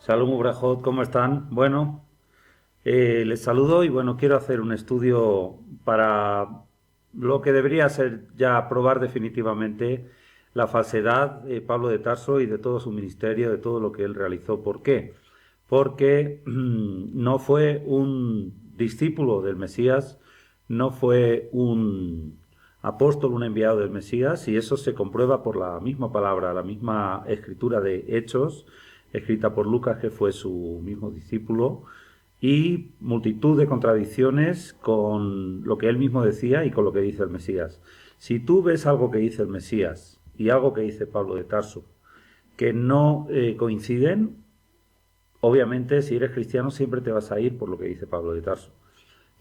Salud, Brajot, ¿cómo están? Bueno, les saludo y bueno, quiero hacer un estudio para lo que debería ser ya probar definitivamente la falsedad de Pablo de Tarso y de todo su ministerio, de todo lo que él realizó. ¿Por qué? Porque no fue un discípulo del Mesías, no fue un apóstol, un enviado del Mesías, y eso se comprueba por la misma palabra, la misma escritura de Hechos, escrita por Lucas, que fue su mismo discípulo, y multitud de contradicciones con lo que él mismo decía y con lo que dice el Mesías. Si tú ves algo que dice el Mesías y algo que dice Pablo de Tarso que no coinciden, obviamente si eres cristiano siempre te vas a ir por lo que dice Pablo de Tarso.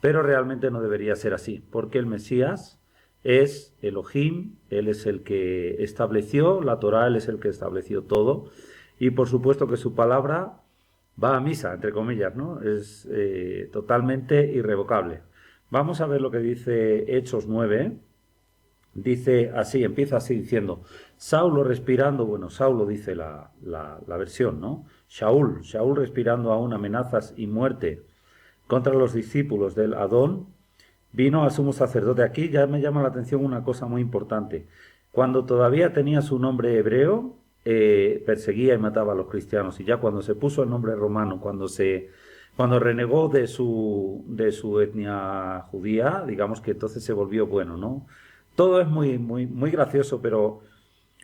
Pero realmente no debería ser así, porque el Mesías es Elohim, él es el que estableció la Torá, él es el que estableció todo, y por supuesto que su palabra va a misa, entre comillas, ¿no? Es totalmente irrevocable. Vamos a ver lo que dice Hechos 9. Dice así, empieza así diciendo, Saulo respirando, bueno, Saulo dice la versión, ¿no? Shaul respirando aún amenazas y muerte contra los discípulos del Adón, vino al sumo sacerdote. Aquí ya me llama la atención una cosa muy importante. Cuando todavía tenía su nombre hebreo, perseguía y mataba a los cristianos. Y ya cuando se puso el nombre romano, cuando renegó de su etnia judía, digamos que entonces se volvió bueno, ¿no? Todo es muy, muy, muy gracioso, pero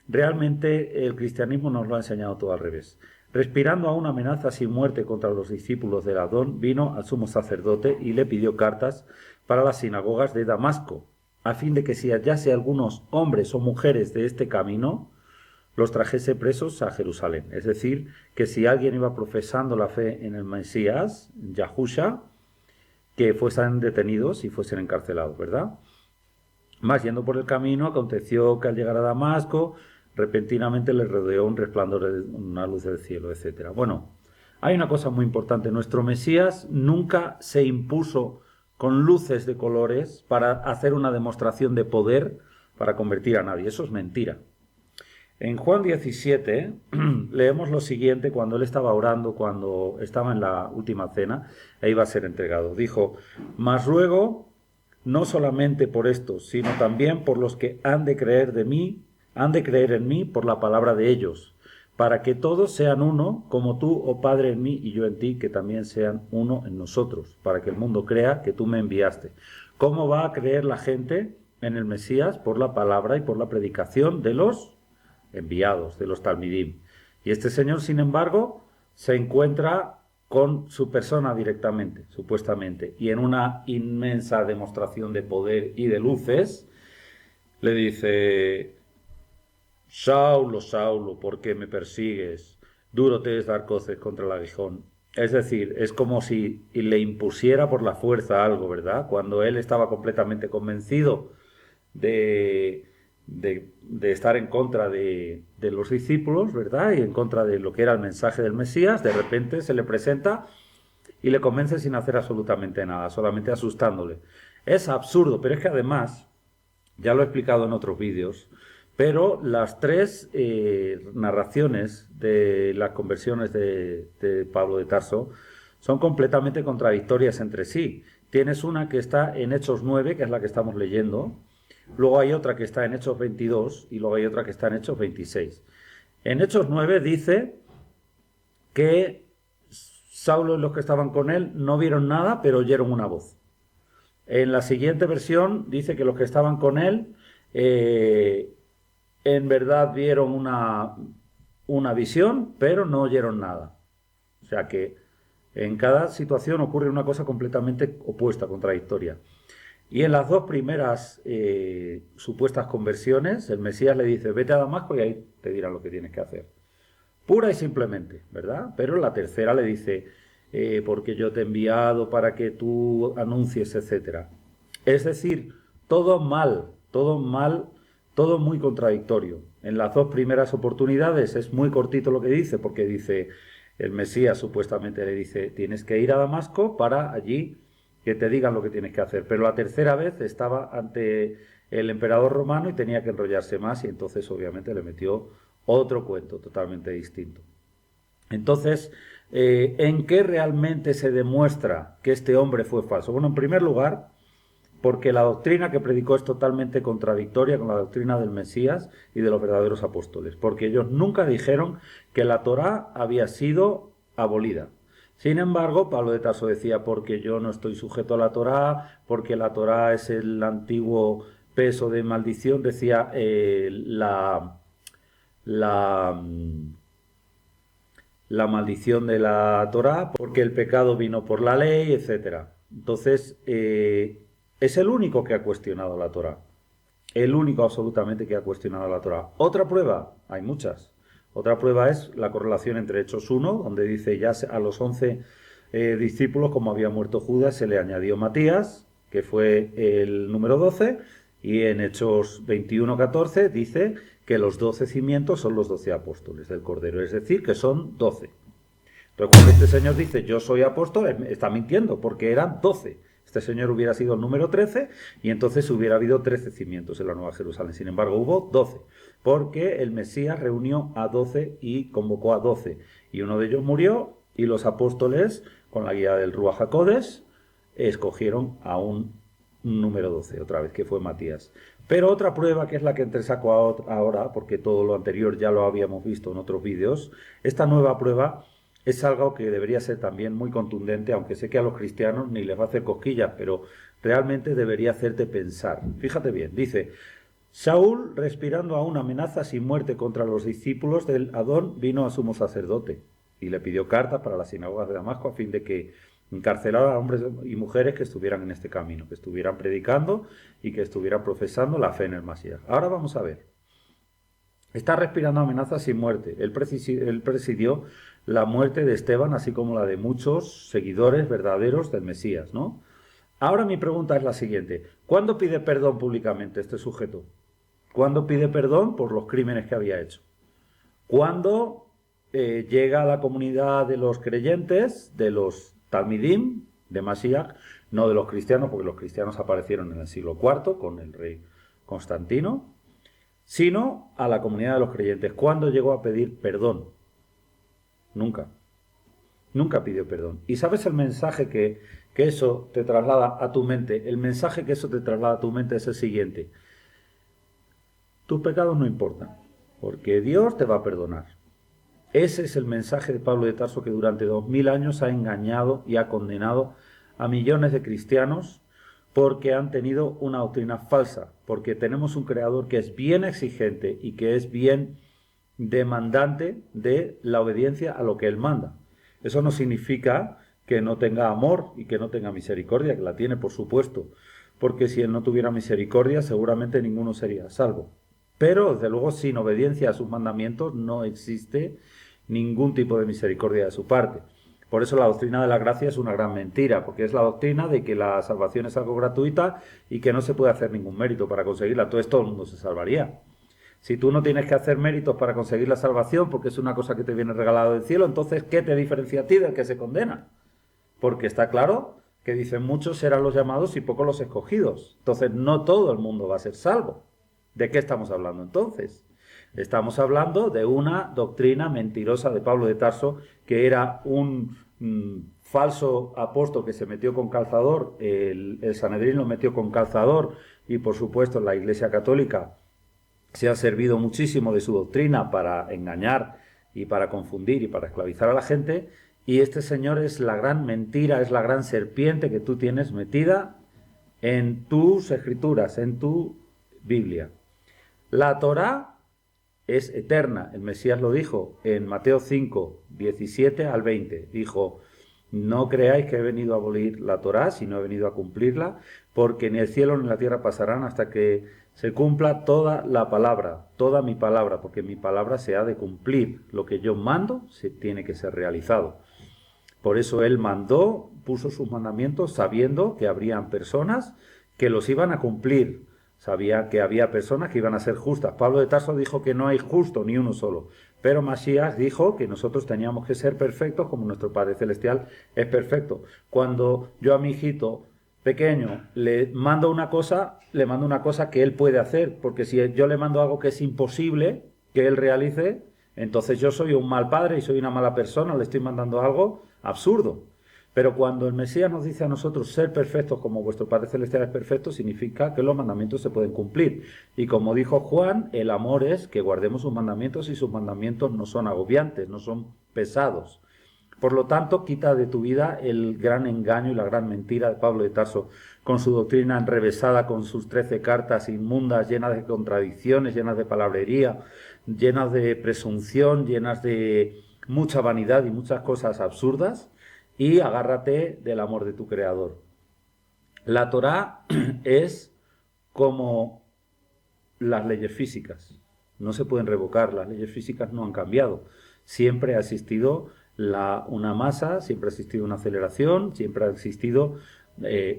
realmente el cristianismo nos lo ha enseñado todo al revés. Respirando aún amenazas y muerte contra los discípulos del Adón, vino al sumo sacerdote y le pidió cartas para las sinagogas de Damasco, a fin de que si hallase algunos hombres o mujeres de este camino, los trajese presos a Jerusalén. Es decir, que si alguien iba profesando la fe en el Mesías, Yahusha, que fuesen detenidos y fuesen encarcelados, ¿verdad? Más yendo por el camino, aconteció que al llegar a Damasco, repentinamente le rodeó un resplandor de una luz del cielo, etcétera. Bueno, hay una cosa muy importante. Nuestro Mesías nunca se impuso con luces de colores para hacer una demostración de poder para convertir a nadie. Eso es mentira. En Juan 17 leemos lo siguiente cuando él estaba orando, cuando estaba en la última cena e iba a ser entregado. Dijo, mas ruego no solamente por estos, sino también por los que han de creer en mí por la palabra de ellos, para que todos sean uno, como tú, oh Padre, en mí y yo en ti, que también sean uno en nosotros, para que el mundo crea que tú me enviaste. ¿Cómo va a creer la gente en el Mesías? Por la palabra y por la predicación de los enviados, de los talmidim. Y este señor, sin embargo, se encuentra con su persona directamente, supuestamente, y en una inmensa demostración de poder y de luces, le dice, Saulo, Saulo, ¿por qué me persigues? Duro te es dar coces contra el aguijón. Es decir, es como si le impusiera por la fuerza algo, ¿verdad? Cuando él estaba completamente convencido de estar en contra de los discípulos, ¿verdad? Y en contra de lo que era el mensaje del Mesías, de repente se le presenta y le convence sin hacer absolutamente nada, solamente asustándole. Es absurdo, pero es que además, ya lo he explicado en otros vídeos, pero las tres narraciones de las conversiones de Pablo de Tarso son completamente contradictorias entre sí. Tienes una que está en Hechos 9, que es la que estamos leyendo, luego hay otra que está en Hechos 22 y luego hay otra que está en Hechos 26. En Hechos 9 dice que Saulo y los que estaban con él no vieron nada, pero oyeron una voz. En la siguiente versión dice que los que estaban con él en verdad vieron una visión, pero no oyeron nada. O sea que en cada situación ocurre una cosa completamente opuesta, contradictoria. Y en las dos primeras supuestas conversiones, el Mesías le dice, vete a Damasco y ahí te dirán lo que tienes que hacer. Pura y simplemente, ¿verdad? Pero en la tercera le dice, porque yo te he enviado para que tú anuncies, etcétera. Es decir, todo mal, todo muy contradictorio. En las dos primeras oportunidades es muy cortito lo que dice, porque dice, el Mesías supuestamente le dice, tienes que ir a Damasco para allí que te digan lo que tienes que hacer. Pero la tercera vez estaba ante el emperador romano y tenía que enrollarse más y entonces obviamente le metió otro cuento totalmente distinto. Entonces, ¿En qué realmente se demuestra que este hombre fue falso? Bueno, en primer lugar, porque la doctrina que predicó es totalmente contradictoria con la doctrina del Mesías y de los verdaderos apóstoles, porque ellos nunca dijeron que la Torá había sido abolida. Sin embargo, Pablo de Tarso decía, porque yo no estoy sujeto a la Torá, porque la Torá es el antiguo peso de maldición, decía la, la maldición de la Torá, porque el pecado vino por la ley, etcétera. Entonces, es el único que ha cuestionado la Torá. El único absolutamente que ha cuestionado la Torá. Otra prueba, hay muchas. Otra prueba es la correlación entre Hechos 1, donde dice ya a los 11 discípulos, como había muerto Judas, se le añadió Matías, que fue el número 12, y en Hechos 21:14 dice que los 12 cimientos son los 12 apóstoles del Cordero, es decir, que son 12. Entonces, cuando este señor dice yo soy apóstol, está mintiendo, porque eran 12. Este señor hubiera sido el número 13 y entonces hubiera habido 13 cimientos en la Nueva Jerusalén. Sin embargo, hubo 12, porque el Mesías reunió a 12 y convocó a 12. Y uno de ellos murió y los apóstoles, con la guía del Ruach HaKodesh, escogieron a un número 12, otra vez, que fue Matías. Pero otra prueba, que es la que entresaco ahora, porque todo lo anterior ya lo habíamos visto en otros vídeos, esta nueva prueba es algo que debería ser también muy contundente, aunque sé que a los cristianos ni les va a hacer cosquillas, pero realmente debería hacerte pensar. Fíjate bien, dice, Saúl, respirando aún amenazas y muerte contra los discípulos del Adón, vino a sumo sacerdote y le pidió cartas para las sinagogas de Damasco a fin de que encarcelara a hombres y mujeres que estuvieran en este camino, que estuvieran predicando y que estuvieran profesando la fe en el Masías. Ahora vamos a ver. Está respirando amenazas y muerte. Él presidió la muerte de Esteban, así como la de muchos seguidores verdaderos del Mesías, ¿no? Ahora mi pregunta es la siguiente. ¿Cuándo pide perdón públicamente este sujeto? ¿Cuándo pide perdón por los crímenes que había hecho? ¿Cuándo llega a la comunidad de los creyentes, de los Talmidim, de Mashiach, no de los cristianos, porque los cristianos aparecieron en el siglo IV con el rey Constantino, sino a la comunidad de los creyentes? ¿Cuándo llegó a pedir perdón? Nunca. Nunca pidió perdón. ¿Y sabes el mensaje que eso te traslada a tu mente? El mensaje que eso te traslada a tu mente es el siguiente. Tus pecados no importan, porque Dios te va a perdonar. Ese es el mensaje de Pablo de Tarso, que durante 2000 años ha engañado y ha condenado a millones de cristianos porque han tenido una doctrina falsa, porque tenemos un creador que es bien exigente y que es bien demandante de la obediencia a lo que él manda. Eso no significa que no tenga amor y que no tenga misericordia, que la tiene, por supuesto, porque si él no tuviera misericordia seguramente ninguno sería salvo. Pero desde luego, sin obediencia a sus mandamientos no existe ningún tipo de misericordia de su parte. Por eso la doctrina de la gracia es una gran mentira, porque es la doctrina de que la salvación es algo gratuita y que no se puede hacer ningún mérito para conseguirla. Entonces todo el mundo se salvaría. Si tú no tienes que hacer méritos para conseguir la salvación, porque es una cosa que te viene regalado del cielo, entonces ¿qué te diferencia a ti del que se condena? Porque está claro que dicen muchos serán los llamados y pocos los escogidos. Entonces no todo el mundo va a ser salvo. ¿De qué estamos hablando entonces? Estamos hablando de una doctrina mentirosa de Pablo de Tarso, que era un falso apóstol que se metió con calzador, el Sanedrín lo metió con calzador, y por supuesto la Iglesia Católica se ha servido muchísimo de su doctrina para engañar y para confundir y para esclavizar a la gente, y este señor es la gran mentira, es la gran serpiente que tú tienes metida en tus escrituras, en tu Biblia. La Torá es eterna. El Mesías lo dijo en Mateo 5, 17 al 20. Dijo, no creáis que he venido a abolir la Torá, sino he venido a cumplirla, porque ni el cielo ni la tierra pasarán hasta que se cumpla toda la palabra, toda mi palabra, porque mi palabra se ha de cumplir. Lo que yo mando se tiene que ser realizado. Por eso él mandó, puso sus mandamientos sabiendo que habrían personas que los iban a cumplir. Sabía que había personas que iban a ser justas. Pablo de Tarso dijo que no hay justo ni uno solo. Pero Masías dijo que nosotros teníamos que ser perfectos como nuestro Padre Celestial es perfecto. Cuando yo a mi hijito pequeño le mando una cosa que él puede hacer. Porque si yo le mando algo que es imposible que él realice, Entonces yo soy un mal padre y soy una mala persona, le estoy mandando algo absurdo. Pero cuando el Mesías nos dice a nosotros ser perfectos como vuestro Padre Celestial es perfecto, significa que los mandamientos se pueden cumplir. Y como dijo Juan, el amor es que guardemos sus mandamientos y sus mandamientos no son agobiantes, no son pesados. Por lo tanto, quita de tu vida el gran engaño y la gran mentira de Pablo de Tarso, con su doctrina enrevesada, con sus 13 cartas inmundas, llenas de contradicciones, llenas de palabrería, llenas de presunción, llenas de mucha vanidad y muchas cosas absurdas, y agárrate del amor de tu Creador. La Torá es como las leyes físicas, no se pueden revocar, las leyes físicas no han cambiado. Siempre ha existido una masa, siempre ha existido una aceleración, siempre ha existido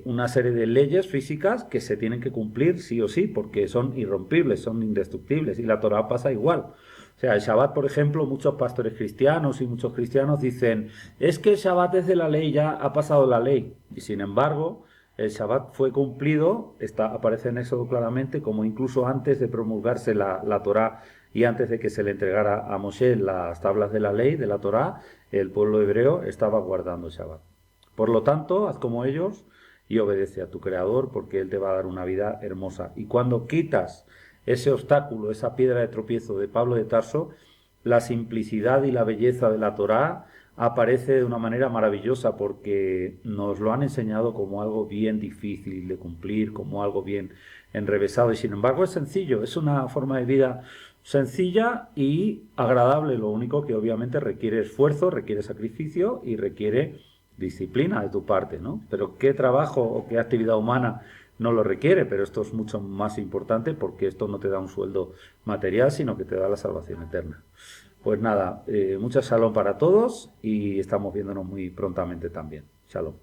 una serie de leyes físicas que se tienen que cumplir sí o sí, porque son irrompibles, son indestructibles, y la Torá pasa igual. O sea, el Shabbat, por ejemplo, muchos pastores cristianos y muchos cristianos dicen, es que el Shabbat es de la ley, ya ha pasado la ley. Y sin embargo, el Shabbat fue cumplido, aparece en Éxodo claramente, como incluso antes de promulgarse la Torá y antes de que se le entregara a Moshe las tablas de la ley, de la Torá, el pueblo hebreo estaba guardando el Shabbat. Por lo tanto, haz como ellos y obedece a tu Creador, porque Él te va a dar una vida hermosa. Y cuando quitas ese obstáculo, esa piedra de tropiezo de Pablo de Tarso, la simplicidad y la belleza de la Torá aparece de una manera maravillosa, porque nos lo han enseñado como algo bien difícil de cumplir, como algo bien enrevesado, y sin embargo es sencillo, es una forma de vida sencilla y agradable, lo único que obviamente requiere esfuerzo, requiere sacrificio y requiere disciplina de tu parte, ¿no? Pero qué trabajo o qué actividad humana no lo requiere, pero esto es mucho más importante, porque esto no te da un sueldo material, sino que te da la salvación eterna. Pues nada, mucha shalom para todos, y estamos viéndonos muy prontamente también. Shalom.